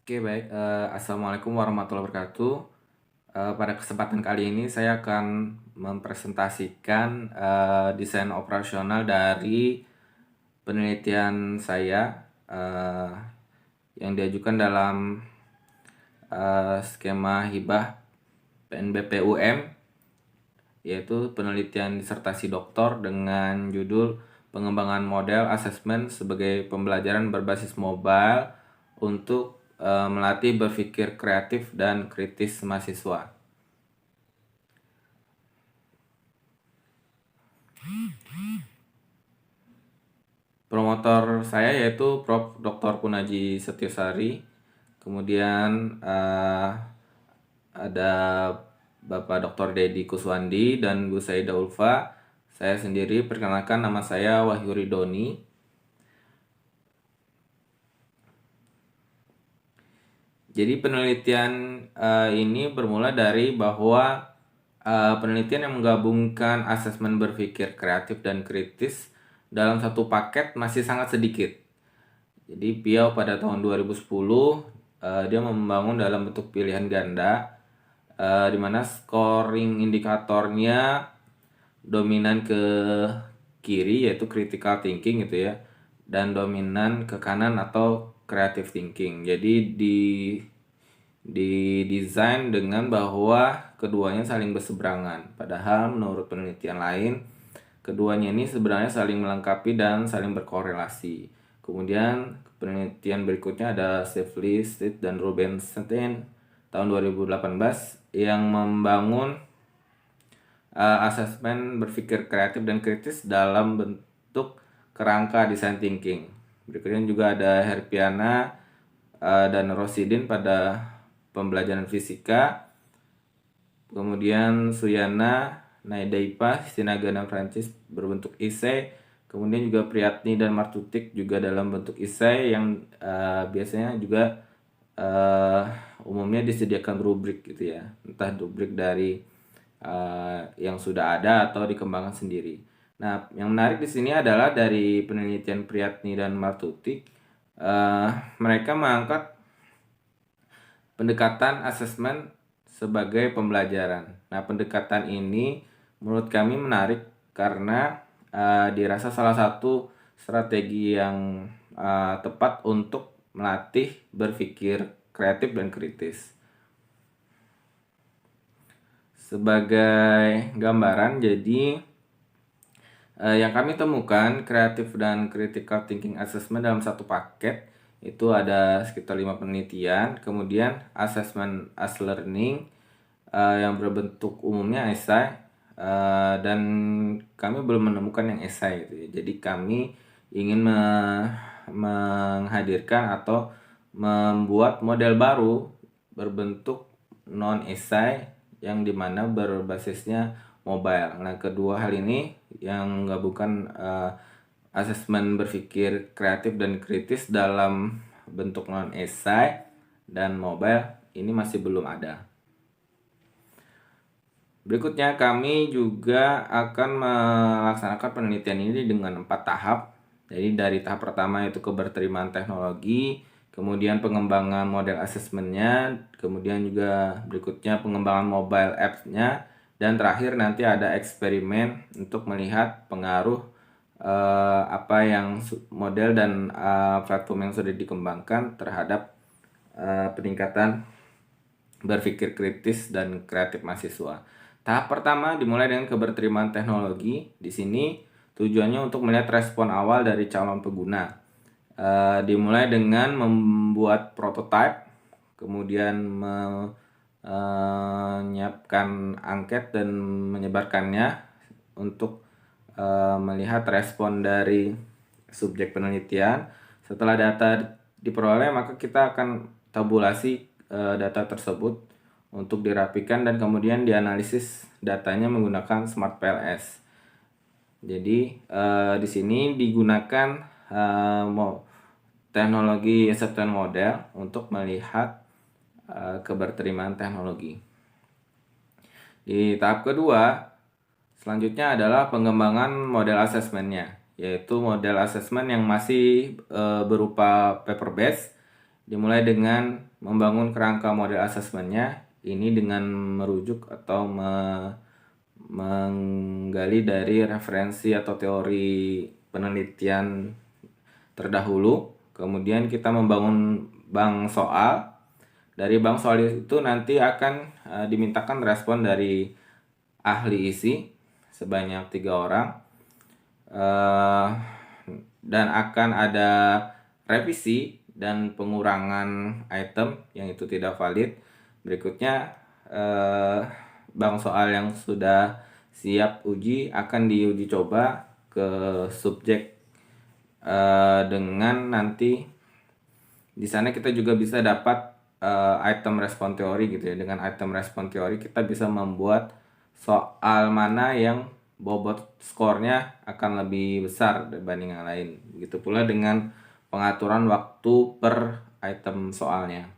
Oke baik, assalamualaikum warahmatullahi wabarakatuh. Pada kesempatan kali ini saya akan mempresentasikan desain operasional dari penelitian saya yang diajukan dalam skema hibah PNBP-UM, yaitu penelitian disertasi doktor dengan judul pengembangan model asesmen sebagai pembelajaran berbasis mobile untuk melatih berpikir kreatif dan kritis mahasiswa. Promotor saya yaitu Prof. Dr. Punaji Setiosari. Kemudian ada Bapak Dr. Dedi Kuswandi dan Bu Saida Ulfa. Saya sendiri perkenalkan, nama saya Wahyu Ridoni. Jadi penelitian ini bermula dari bahwa penelitian yang menggabungkan asesmen berpikir kreatif dan kritis dalam satu paket masih sangat sedikit. Jadi Piau pada tahun 2010 dia membangun dalam bentuk pilihan ganda, di mana scoring indikatornya dominan ke kiri yaitu critical thinking gitu ya, dan dominan ke kanan atau creative thinking. Jadi di desain dengan bahwa keduanya saling berseberangan. Padahal menurut penelitian lain, keduanya ini sebenarnya saling melengkapi dan saling berkorelasi. Kemudian penelitian berikutnya ada Sheffield Street dan Rubenstein tahun 2018 yang membangun asesmen berpikir kreatif dan kritis dalam bentuk kerangka design thinking. Berikutnya juga ada Herpiana dan Rosidin pada pembelajaran fisika. Kemudian Suyana, Naidaipa, Sinaga dan Prancis berbentuk esai. Kemudian juga Priyatni dan Martutik juga dalam bentuk esai yang biasanya juga umumnya disediakan rubrik gitu ya, entah rubrik dari yang sudah ada atau dikembangkan sendiri. Nah, yang menarik di sini adalah dari penelitian Priyatni dan Martutik, mereka mengangkat pendekatan asesmen sebagai pembelajaran. Nah, pendekatan ini menurut kami menarik karena dirasa salah satu strategi yang tepat untuk melatih berpikir kreatif dan kritis. Sebagai gambaran, jadi yang kami temukan kreatif dan critical thinking assessment dalam satu paket itu ada sekitar 5 penelitian. Kemudian assessment as learning yang berbentuk umumnya esai, dan kami belum menemukan yang esai gitu ya. Jadi kami ingin menghadirkan atau membuat model baru berbentuk non esai yang dimana berbasisnya mobile. Nah, kedua hal ini yang menggabungkan asesmen berpikir kreatif dan kritis dalam bentuk non esai dan mobile ini masih belum ada. Berikutnya kami juga akan melaksanakan penelitian ini dengan 4 tahap. Jadi dari tahap pertama itu keberterimaan teknologi, kemudian pengembangan model asesmennya, kemudian juga berikutnya pengembangan mobile apps-nya, dan terakhir nanti ada eksperimen untuk melihat pengaruh apa yang model dan platform yang sudah dikembangkan terhadap peningkatan berpikir kritis dan kreatif mahasiswa. Tahap pertama dimulai dengan keberterimaan teknologi. Di sini tujuannya untuk melihat respon awal dari calon pengguna. Dimulai dengan membuat prototipe, kemudian menyiapkan angket dan menyebarkannya untuk melihat respon dari subjek penelitian. Setelah data diperoleh, maka kita akan tabulasi data tersebut untuk dirapikan dan kemudian dianalisis datanya menggunakan Smart PLS. Jadi di sini digunakan teknologi acceptance model untuk melihat keberterimaan teknologi. Di tahap kedua, selanjutnya adalah pengembangan model asesmennya, yaitu model asesmen yang masih berupa paper based, dimulai dengan membangun kerangka model asesmennya. Ini dengan merujuk atau menggali dari referensi atau teori penelitian terdahulu. Kemudian kita membangun bank soal. Dari bank soal itu nanti akan dimintakan respon dari ahli isi sebanyak 3 orang, dan akan ada revisi dan pengurangan item yang itu tidak valid. Berikutnya bank soal yang sudah siap uji akan diuji coba ke subjek, dengan nanti di sana kita juga bisa dapat item respon teori gitu ya. Dengan item respon teori kita bisa membuat soal mana yang bobot skornya akan lebih besar dibanding yang lain. Begitu pula dengan pengaturan waktu per item soalnya.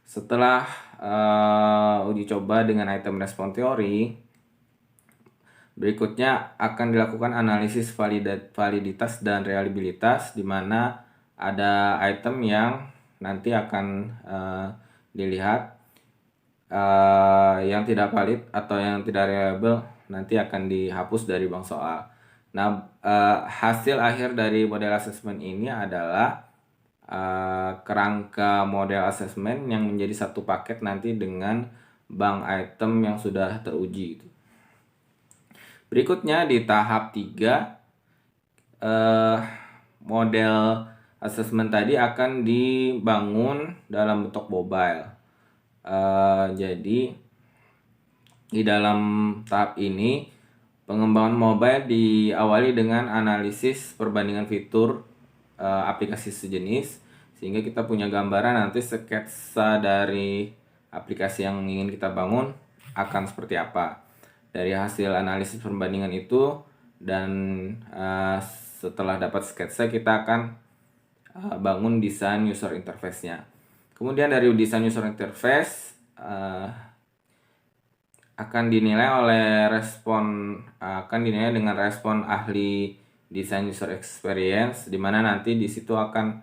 Setelah uji coba dengan item respon teori, berikutnya akan dilakukan analisis validitas dan reliabilitas, di mana ada item yang nanti akan dilihat yang tidak valid atau yang tidak reliable nanti akan dihapus dari bank soal. Nah, hasil akhir dari model assessment ini adalah kerangka model assessment yang menjadi satu paket nanti dengan bank item yang sudah teruji. Berikutnya di tahap 3, model assessment tadi akan dibangun dalam bentuk mobile. Jadi di dalam tahap ini pengembangan mobile diawali dengan analisis perbandingan fitur aplikasi sejenis, sehingga kita punya gambaran nanti sketsa dari aplikasi yang ingin kita bangun akan seperti apa. Dari hasil analisis perbandingan itu dan setelah dapat sketsa, kita akan bangun desain user interface-nya. Kemudian dari desain user interface akan dinilai dengan respon ahli desain user experience, di mana nanti di situ akan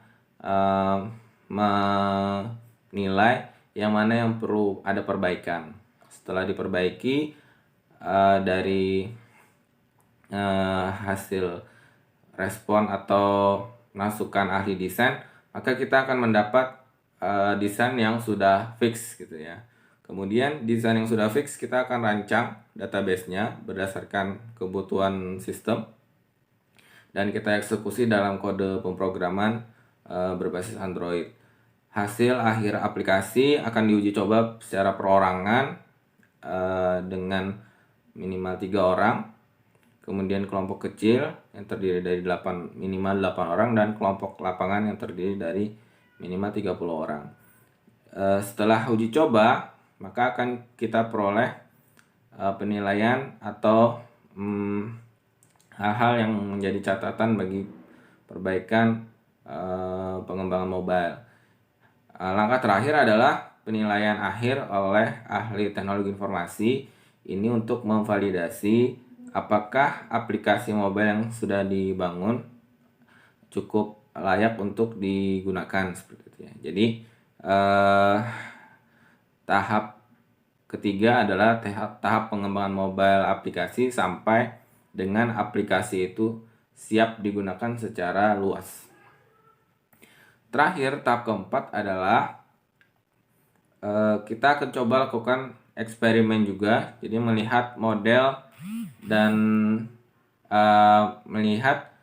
menilai yang mana yang perlu ada perbaikan. Setelah diperbaiki dari hasil respon atau masukan ahli desain, maka kita akan mendapat desain yang sudah fix gitu ya. Kemudian desain yang sudah fix kita akan rancang database-nya berdasarkan kebutuhan sistem, dan kita eksekusi dalam kode pemrograman berbasis Android. Hasil akhir aplikasi akan diuji coba secara perorangan dengan minimal 3 orang, kemudian kelompok kecil yang terdiri dari minimal 8 orang, dan kelompok lapangan yang terdiri dari minimal 30 orang. Setelah uji coba, maka akan kita peroleh penilaian atau hal-hal yang menjadi catatan bagi perbaikan pengembangan mobile. Langkah terakhir adalah penilaian akhir oleh ahli teknologi informasi. Ini untuk memvalidasi apakah aplikasi mobile yang sudah dibangun cukup layak untuk digunakan seperti itu ya. Jadi tahap ketiga adalah tahap pengembangan mobile aplikasi sampai dengan aplikasi itu siap digunakan secara luas. Terakhir, tahap keempat adalah kita akan coba lakukan eksperimen juga. Jadi melihat model dan melihat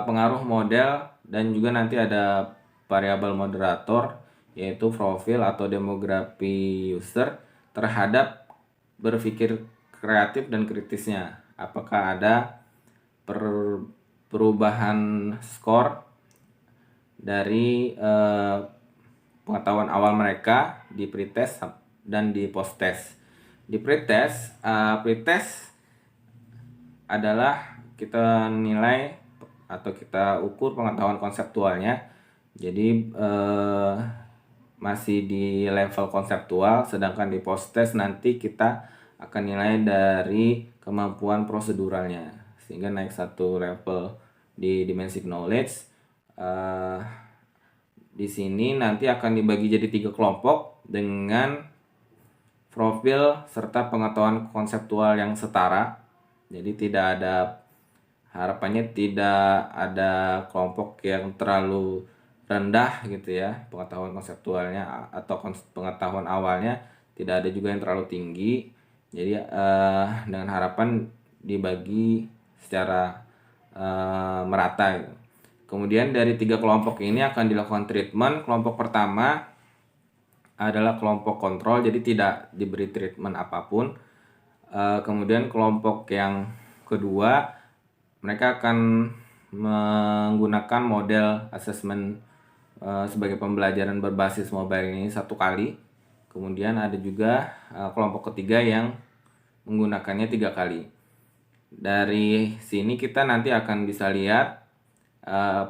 pengaruh model, dan juga nanti ada variabel moderator yaitu profil atau demografi user terhadap berpikir kreatif dan kritisnya. Apakah ada perubahan skor dari pengetahuan awal mereka di pretest dan di posttest. Di pretest adalah kita nilai atau kita ukur pengetahuan konseptualnya. Jadi masih di level konseptual, sedangkan di posttest nanti kita akan nilai dari kemampuan proseduralnya, sehingga naik satu level di dimensi knowledge. Di di sini nanti akan dibagi jadi 3 kelompok dengan profil serta pengetahuan konseptual yang setara. Jadi harapannya tidak ada kelompok yang terlalu rendah gitu ya pengetahuan konseptualnya, atau pengetahuan awalnya tidak ada juga yang terlalu tinggi. Jadi dengan harapan dibagi secara merata gitu. Kemudian dari 3 kelompok ini akan dilakukan treatment. Kelompok pertama adalah kelompok kontrol, jadi tidak diberi treatment apapun. Kemudian kelompok yang kedua, mereka akan menggunakan model assessment sebagai pembelajaran berbasis mobile ini 1 kali. Kemudian ada juga kelompok ketiga yang menggunakannya 3 kali. Dari sini kita nanti akan bisa lihat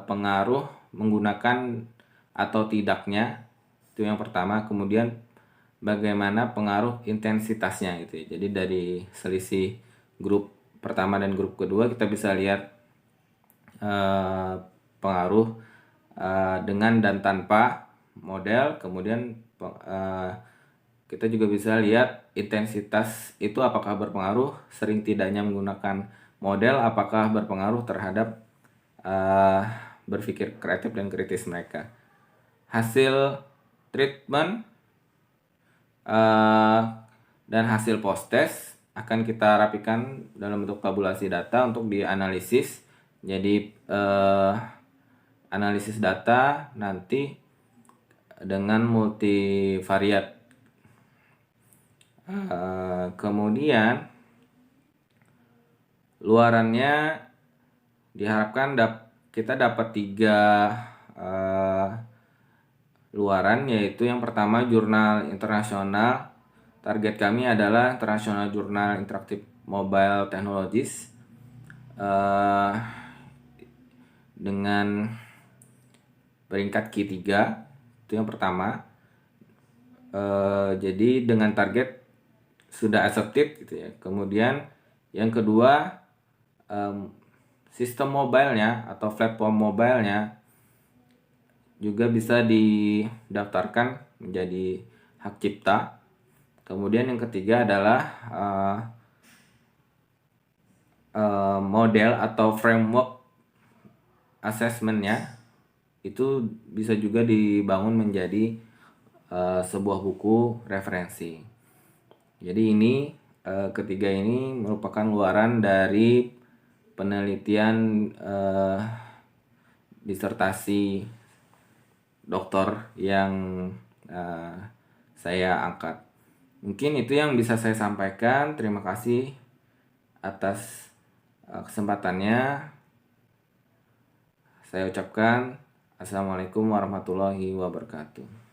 pengaruh menggunakan atau tidaknya, itu yang pertama. Kemudian bagaimana pengaruh intensitasnya gitu ya. Jadi dari selisih grup pertama dan grup kedua kita bisa lihat pengaruh dengan dan tanpa model. Kemudian kita juga bisa lihat intensitas itu apakah berpengaruh, sering tidaknya menggunakan model apakah berpengaruh terhadap berpikir kreatif dan kritis mereka. Hasil treatment dan hasil post test akan kita rapikan dalam bentuk tabulasi data untuk dianalisis. Jadi analisis data nanti dengan multivariat. Kemudian luarannya diharapkan kita dapat 3 luaran, yaitu yang pertama jurnal internasional. Target kami adalah International Journal Interactive Mobile Technologies dengan peringkat Q3, itu yang pertama. Jadi dengan target sudah accepted gitu ya. Kemudian yang kedua, sistem mobilenya atau platform mobilenya juga bisa didaftarkan menjadi hak cipta. Kemudian yang ketiga adalah model atau framework assessmentnya itu bisa juga dibangun menjadi sebuah buku referensi. Jadi ini ketiga ini merupakan luaran dari penelitian disertasi doktor yang saya angkat. Mungkin itu yang bisa saya sampaikan. Terima kasih atas kesempatannya. Saya ucapkan Assalamualaikum warahmatullahi wabarakatuh.